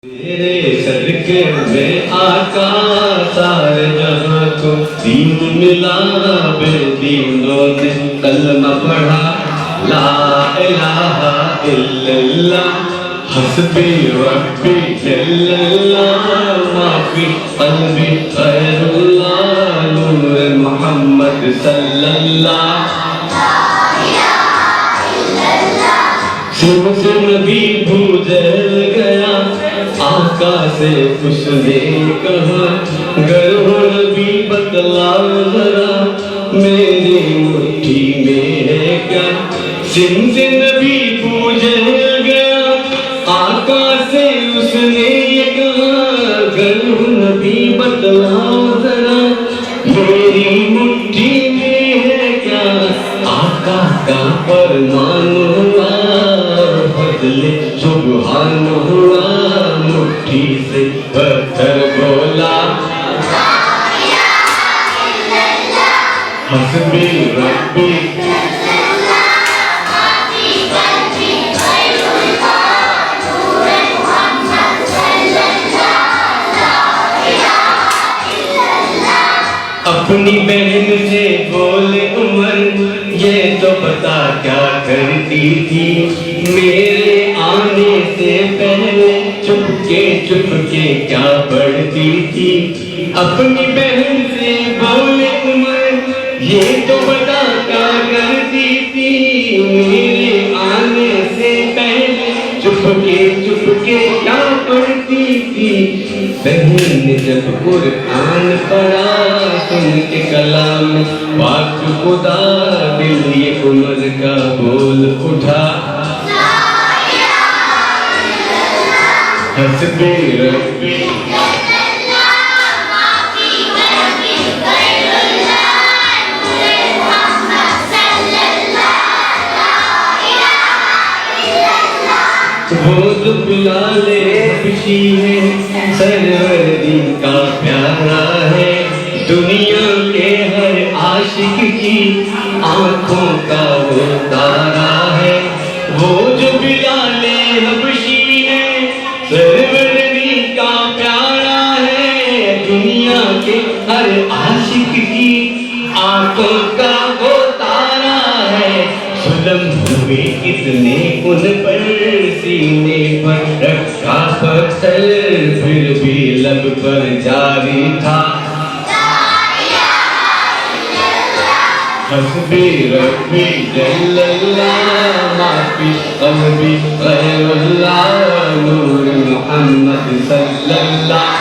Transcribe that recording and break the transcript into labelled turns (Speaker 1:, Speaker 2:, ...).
Speaker 1: تیرے صدقے میں آقا سارے جہاں کو دین ملا، بے دینوں نے کلمہ پڑھا، لا الہ الا اللہ حسبی ربی جل اللہ، ما فی قلبی غیر اللہ، نور محمد صلی اللہ، سن بھی بھوجل گیا آقا سے اس نے کہا، گر ہو نبی بتلا ذرا میری مٹھی میں ہے کیا، سن بھی بھوجل گیا آقا سے اس نے یہ کہا، گر ہو نبی بتلا ذرا میری مٹھی میں ہے کیا، آقا کا فرمان ہوا بدلے سبحان ہوا، مٹھی سے پتھر بولا حسبی ربی، اپنی بہن سے بولے عمر یہ تو بتا کیا کرتی تھی، میرے آنے سے پہلے چپ کے کیا پڑھتی تھی، اپنی بہن سے بولے عمر یہ تو بتا کیا کرتی تھی، میرے آنے سے پہلے چپ کے کیا پڑھتی تھی، بہن نے جب قرآن پڑھا سن کے کلام پاک خدا، دل یہ عمر کا بول اٹھا، حسبی ربی وہ جو بلال حبشی ہے سرور دین کا پیارا ہے، دنیا کے ہر عاشق کی آنکھوں کا وہ تارا ہے، وہ جو بلال حبشی ہے سرور دین کا پیارا ہے، دنیا کے ہر عاشق کی آنکھوں کا وہ تارا ہے، ظلم ہوئے کتنے ان پر سینے پر رکھا پتھر، پھر بھی لب پر جاری تھا حسبی ربی جل اللہ، ما فی قلبی غیر اللہ، نور محمد صلی اللہ،